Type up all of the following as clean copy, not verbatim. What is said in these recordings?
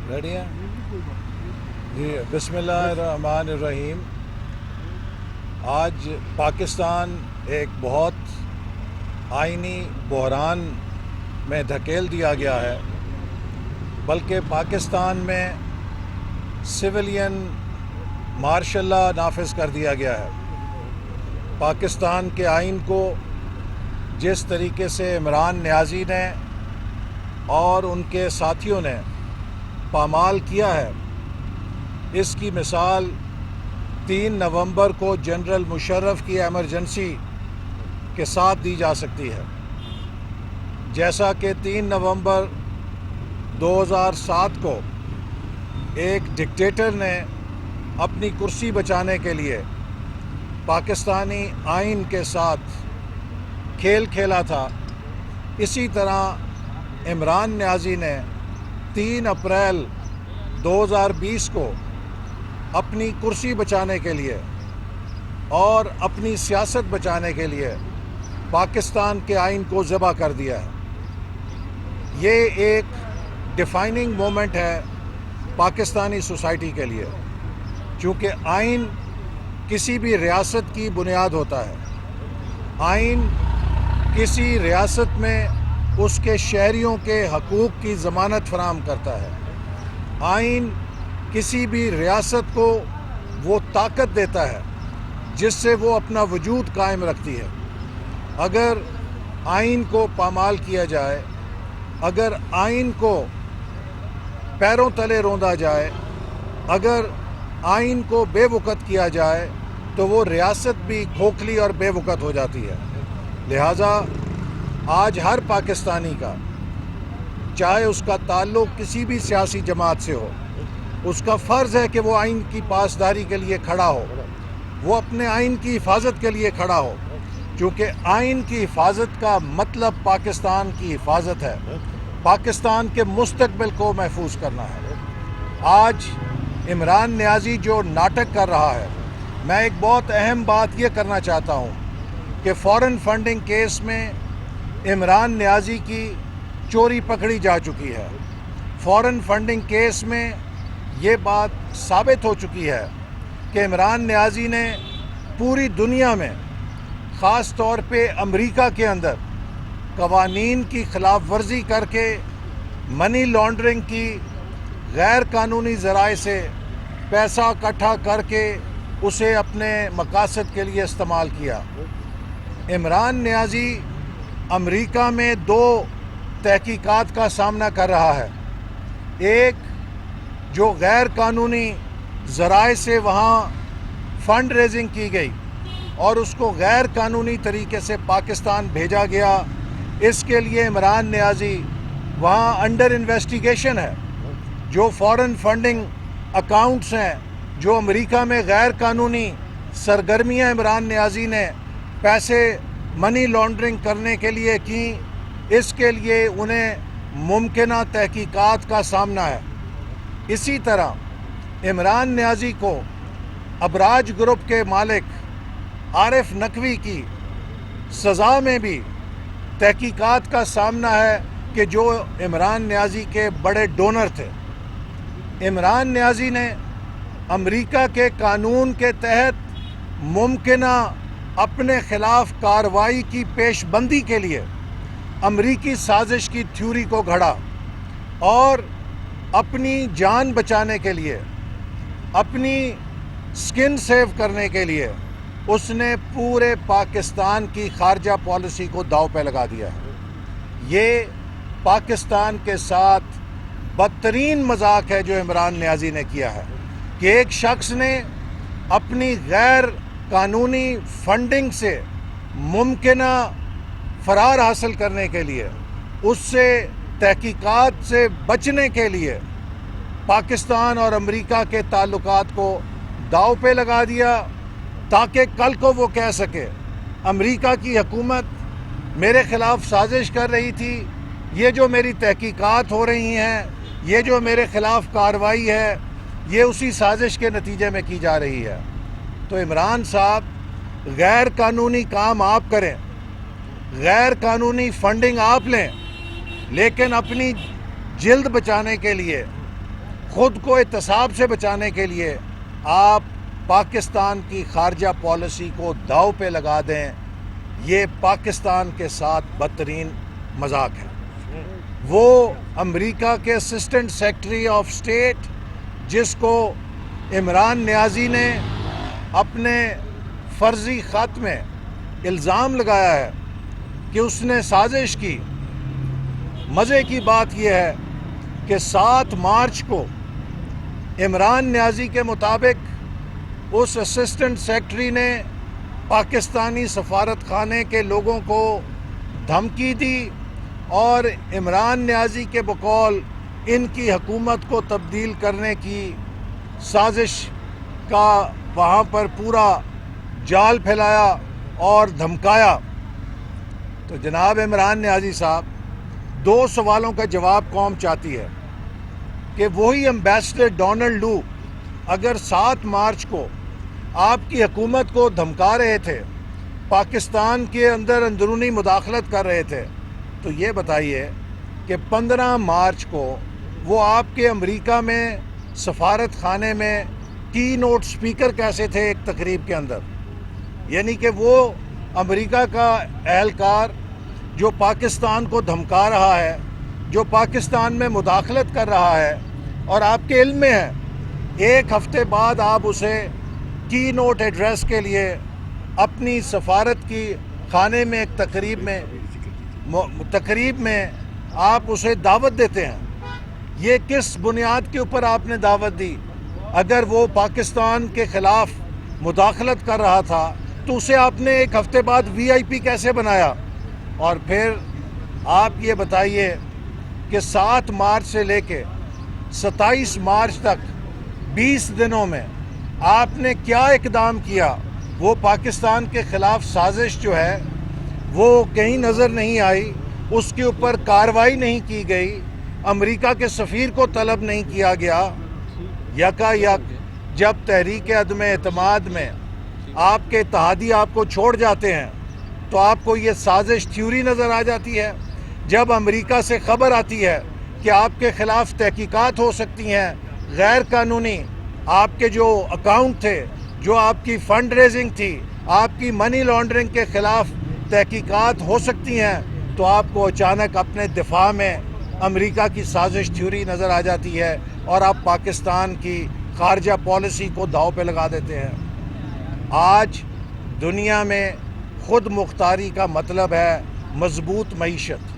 Ready ہیں جی؟ بسم اللہ الرحمن الرحیم۔ آج پاکستان ایک بہت آئینی بحران میں دھکیل دیا گیا ہے، بلکہ پاکستان میں سویلین مارشل لا نافذ کر دیا گیا ہے۔ پاکستان کے آئین کو جس طریقے سے عمران نیازی نے اور ان کے ساتھیوں نے پامال کیا ہے، اس کی مثال 3 نومبر کو جنرل مشرف کی ایمرجنسی کے ساتھ دی جا سکتی ہے۔ جیسا کہ 3 نومبر 2007 کو ایک ڈکٹیٹر نے اپنی کرسی بچانے کے لیے پاکستانی آئین کے ساتھ کھیل کھیلا تھا، اسی طرح عمران نیازی نے 3 اپریل 2020 کو اپنی کرسی بچانے کے لیے اور اپنی سیاست بچانے کے لیے پاکستان کے آئین کو ذبح کر دیا ہے۔ یہ ایک ڈیفائننگ مومنٹ ہے پاکستانی سوسائٹی کے لیے، چونکہ آئین کسی بھی ریاست کی بنیاد ہوتا ہے۔ آئین کسی ریاست میں اس کے شہریوں کے حقوق کی ضمانت فراہم کرتا ہے۔ آئین کسی بھی ریاست کو وہ طاقت دیتا ہے جس سے وہ اپنا وجود قائم رکھتی ہے۔ اگر آئین کو پامال کیا جائے، اگر آئین کو پیروں تلے روندا جائے، اگر آئین کو بے وقت کیا جائے تو وہ ریاست بھی کھوکھلی اور بے وقت ہو جاتی ہے۔ لہٰذا آج ہر پاکستانی کا، چاہے اس کا تعلق کسی بھی سیاسی جماعت سے ہو، اس کا فرض ہے کہ وہ آئین کی پاسداری کے لیے کھڑا ہو، وہ اپنے آئین کی حفاظت کے لیے کھڑا ہو، کیونکہ آئین کی حفاظت کا مطلب پاکستان کی حفاظت ہے، پاکستان کے مستقبل کو محفوظ کرنا ہے۔ آج عمران نیازی جو ناٹک کر رہا ہے، میں ایک بہت اہم بات یہ کرنا چاہتا ہوں کہ فارن فنڈنگ کیس میں عمران نیازی کی چوری پکڑی جا چکی ہے۔ فارن فنڈنگ کیس میں یہ بات ثابت ہو چکی ہے کہ عمران نیازی نے پوری دنیا میں، خاص طور پہ امریکہ کے اندر، قوانین کی خلاف ورزی کر کے منی لانڈرنگ کی غیر قانونی ذرائع سے پیسہ اکٹھا کر کے اسے اپنے مقاصد کے لیے استعمال کیا۔ عمران نیازی امریکہ میں 2 تحقیقات کا سامنا کر رہا ہے۔ ایک جو غیر قانونی ذرائع سے وہاں فنڈ ریزنگ کی گئی اور اس کو غیر قانونی طریقے سے پاکستان بھیجا گیا، اس کے لیے عمران نیازی وہاں انڈر انویسٹیگیشن ہے۔ جو فارن فنڈنگ اکاؤنٹس ہیں جو امریکہ میں غیر قانونی سرگرمیاں عمران نیازی نے پیسے منی لانڈرنگ کرنے کے لیے کی، اس کے لیے انہیں ممکنہ تحقیقات کا سامنا ہے۔ اسی طرح عمران نیازی کو ابراج گروپ کے مالک عارف نقوی کی سزا میں بھی تحقیقات کا سامنا ہے کہ جو عمران نیازی کے بڑے ڈونر تھے۔ عمران نیازی نے امریکہ کے قانون کے تحت ممکنہ اپنے خلاف کارروائی کی پیش بندی کے لیے امریکی سازش کی تھیوری کو گھڑا اور اپنی جان بچانے کے لیے، اپنی سکن سیو کرنے کے لیے اس نے پورے پاکستان کی خارجہ پالیسی کو داؤ پہ لگا دیا ہے۔ یہ پاکستان کے ساتھ بدترین مذاق ہے جو عمران نیازی نے کیا ہے، کہ ایک شخص نے اپنی غیر قانونی فنڈنگ سے ممکنہ فرار حاصل کرنے کے لیے، اس سے تحقیقات سے بچنے کے لیے پاکستان اور امریکہ کے تعلقات کو داؤ پہ لگا دیا، تاکہ کل کو وہ کہہ سکے امریکہ کی حکومت میرے خلاف سازش کر رہی تھی، یہ جو میری تحقیقات ہو رہی ہیں، یہ جو میرے خلاف کارروائی ہے، یہ اسی سازش کے نتیجے میں کی جا رہی ہے۔ تو عمران صاحب، غیر قانونی کام آپ کریں، غیر قانونی فنڈنگ آپ لیں، لیکن اپنی جلد بچانے کے لیے، خود کو احتساب سے بچانے کے لیے آپ پاکستان کی خارجہ پالیسی کو داؤ پہ لگا دیں، یہ پاکستان کے ساتھ بدترین مذاق ہے۔ وہ امریکہ کے اسسٹنٹ سیکرٹری آف اسٹیٹ، جس کو عمران نیازی نے اپنے فرضی خط میں الزام لگایا ہے کہ اس نے سازش کی، مزے کی بات یہ ہے کہ 7 مارچ کو عمران نیازی کے مطابق اس اسسٹنٹ سیکرٹری نے پاکستانی سفارت خانے کے لوگوں کو دھمکی دی اور عمران نیازی کے بقول ان کی حکومت کو تبدیل کرنے کی سازش کا وہاں پر پورا جال پھیلایا اور دھمکایا۔ تو جناب عمران نیازی صاحب، 2 سوالوں کا جواب قوم چاہتی ہے کہ وہی ایمبیسڈر ڈونلڈ لو اگر 7 مارچ کو آپ کی حکومت کو دھمکا رہے تھے، پاکستان کے اندر اندرونی مداخلت کر رہے تھے، تو یہ بتائیے کہ 15 مارچ کو وہ آپ کے امریکہ میں سفارت خانے میں کی نوٹ سپیکر کیسے تھے ایک تقریب کے اندر؟ یعنی کہ وہ امریکہ کا اہلکار جو پاکستان کو دھمکا رہا ہے، جو پاکستان میں مداخلت کر رہا ہے، اور آپ کے علم میں ہے 1 ہفتے بعد آپ اسے کی نوٹ ایڈریس کے لیے اپنی سفارت کی خانے میں ایک تقریب میں آپ اسے دعوت دیتے ہیں۔ یہ کس بنیاد کے اوپر آپ نے دعوت دی؟ اگر وہ پاکستان کے خلاف مداخلت کر رہا تھا تو اسے آپ نے 1 ہفتے بعد VIP کیسے بنایا؟ اور پھر آپ یہ بتائیے کہ 7 مارچ سے لے کے 27 مارچ تک 20 دنوں میں آپ نے کیا اقدام کیا؟ وہ پاکستان کے خلاف سازش جو ہے وہ کہیں نظر نہیں آئی، اس کے اوپر کارروائی نہیں کی گئی، امریکہ کے سفیر کو طلب نہیں کیا گیا۔ یکا یک جب تحریک عدم اعتماد میں آپ کے اتحادی آپ کو چھوڑ جاتے ہیں تو آپ کو یہ سازش تھیوری نظر آ جاتی ہے۔ جب امریکہ سے خبر آتی ہے کہ آپ کے خلاف تحقیقات ہو سکتی ہیں، غیر قانونی آپ کے جو اکاؤنٹ تھے، جو آپ کی فنڈ ریزنگ تھی، آپ کی منی لانڈرنگ کے خلاف تحقیقات ہو سکتی ہیں، تو آپ کو اچانک اپنے دفاع میں امریکہ کی سازش تھیوری نظر آ جاتی ہے اور آپ پاکستان کی خارجہ پالیسی کو داؤ پہ لگا دیتے ہیں۔ آج دنیا میں خود مختاری کا مطلب ہے مضبوط معیشت۔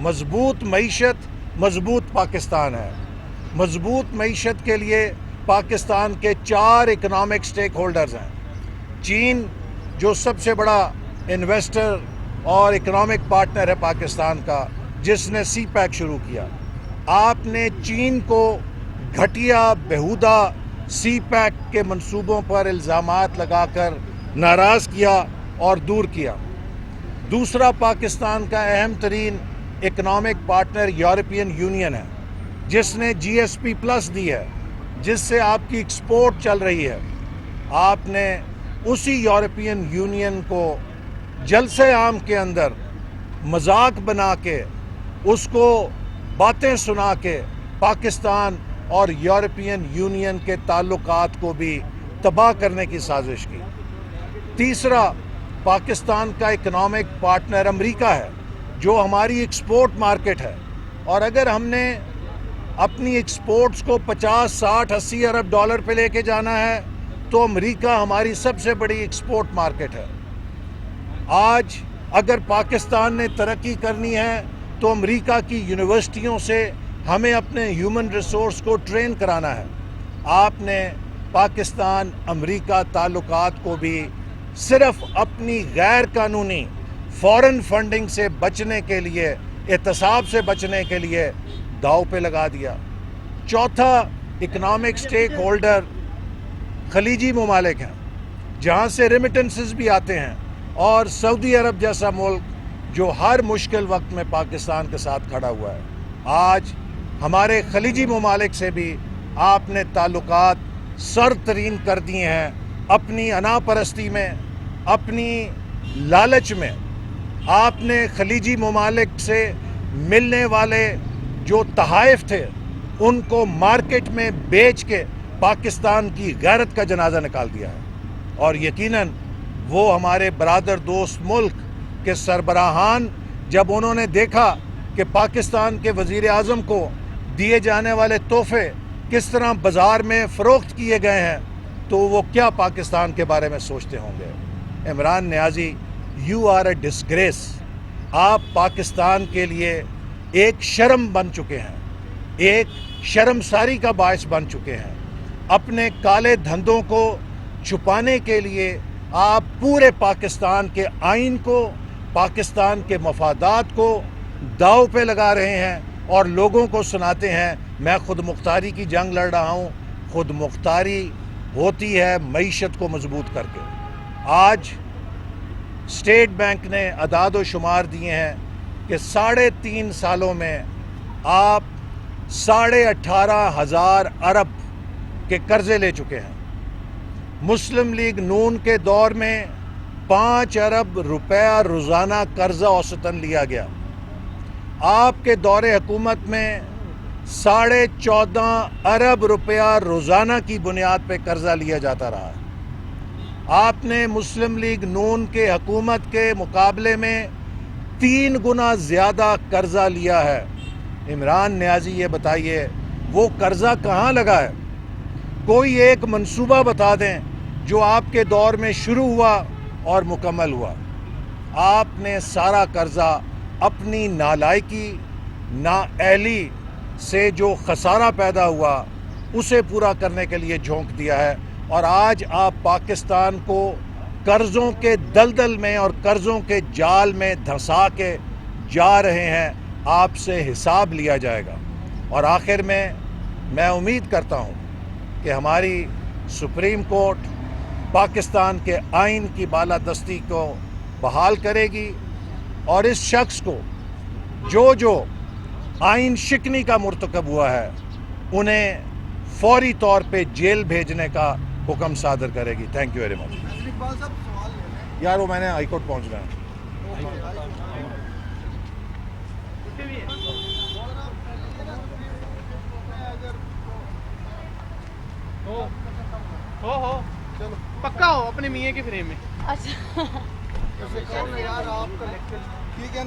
مضبوط معیشت مضبوط پاکستان ہے۔ مضبوط معیشت کے لیے پاکستان کے 4 اکنامک سٹیک ہولڈرز ہیں۔ چین جو سب سے بڑا انویسٹر اور اکنامک پارٹنر ہے پاکستان کا، جس نے سی پیک شروع کیا۔ آپ نے چین کو گھٹیا بیہودہ سی پیک کے منصوبوں پر الزامات لگا کر ناراض کیا اور دور کیا۔ دوسرا پاکستان کا اہم ترین اکنامک پارٹنر یورپین یونین ہے، جس نے GSP+ دی ہے، جس سے آپ کی ایکسپورٹ چل رہی ہے۔ آپ نے اسی یورپین یونین کو جلسے عام کے اندر مذاق بنا کے، اس کو باتیں سنا کے پاکستان اور یورپین یونین کے تعلقات کو بھی تباہ کرنے کی سازش کی۔ تیسرا پاکستان کا اکنامک پارٹنر امریکہ ہے، جو ہماری ایکسپورٹ مارکیٹ ہے، اور اگر ہم نے اپنی ایکسپورٹس کو 50, 60, 80 ارب ڈالر پہ لے کے جانا ہے تو امریکہ ہماری سب سے بڑی ایکسپورٹ مارکیٹ ہے۔ آج اگر پاکستان نے ترقی کرنی ہے تو امریکہ کی یونیورسٹیوں سے ہمیں اپنے ہیومن ریسورس کو ٹرین کرانا ہے۔ آپ نے پاکستان امریکہ تعلقات کو بھی صرف اپنی غیر قانونی فورن فنڈنگ سے بچنے کے لیے، احتساب سے بچنے کے لیے داؤ پہ لگا دیا۔ چوتھا اکنامک سٹیک ہولڈر خلیجی ممالک ہیں، جہاں سے ریمیٹنسز بھی آتے ہیں، اور سعودی عرب جیسا ملک جو ہر مشکل وقت میں پاکستان کے ساتھ کھڑا ہوا ہے۔ آج ہمارے خلیجی ممالک سے بھی آپ نے تعلقات سر ترین کر دیے ہیں، اپنی انا پرستی میں، اپنی لالچ میں۔ آپ نے خلیجی ممالک سے ملنے والے جو تحائف تھے ان کو مارکیٹ میں بیچ کے پاکستان کی غیرت کا جنازہ نکال دیا ہے. اور یقیناً وہ ہمارے برادر دوست ملک کے سربراہان جب انہوں نے دیکھا کہ پاکستان کے وزیر اعظم کو دیے جانے والے تحفے کس طرح بازار میں فروخت کیے گئے ہیں تو وہ کیا پاکستان کے بارے میں سوچتے ہوں گے. عمران نیازی، یو آر اے ڈسگریس. آپ پاکستان کے لیے ایک شرم بن چکے ہیں، ایک شرمساری کا باعث بن چکے ہیں. اپنے کالے دھندوں کو چھپانے کے لیے آپ پورے پاکستان کے آئین کو، پاکستان کے مفادات کو داؤ پہ لگا رہے ہیں اور لوگوں کو سناتے ہیں میں خود مختاری کی جنگ لڑ رہا ہوں. خود مختاری ہوتی ہے معیشت کو مضبوط کر کے. آج اسٹیٹ بینک نے اعداد و شمار دیے ہیں کہ 3.5 سالوں میں آپ 18,500 ارب کے قرضے لے چکے ہیں. مسلم لیگ نون کے دور میں 5 ارب روپیہ روزانہ قرضہ اوسطاً لیا گیا. آپ کے دور حکومت میں 14.5 ارب روپیہ روزانہ کی بنیاد پہ قرضہ لیا جاتا رہا. آپ نے مسلم لیگ نون کے حکومت کے مقابلے میں 3 گنا زیادہ قرضہ لیا ہے. عمران نیازی یہ بتائیے وہ قرضہ کہاں لگا ہے؟ کوئی ایک منصوبہ بتا دیں جو آپ کے دور میں شروع ہوا اور مکمل ہوا. آپ نے سارا قرضہ اپنی نالائکی، نااہلی سے جو خسارہ پیدا ہوا اسے پورا کرنے کے لیے جھونک دیا ہے. اور آج آپ پاکستان کو قرضوں کے دلدل میں اور قرضوں کے جال میں دھنسا کے جا رہے ہیں. آپ سے حساب لیا جائے گا. اور آخر میں امید کرتا ہوں کہ ہماری سپریم کورٹ پاکستان کے آئین کی بالادستی کو بحال کرے گی اور اس شخص کو جو آئین شکنی کا مرتکب ہوا ہے انہیں فوری طور پہ جیل بھیجنے کا حکم صادر کرے گی. Thank you very much. یار وہ میں نے ہائی کورٹ پہنچنا ہے. ہو پکا ہو اپنے میاں کے فریم میں. اچھا یار آپ کا لیکچر ٹھیک ہے.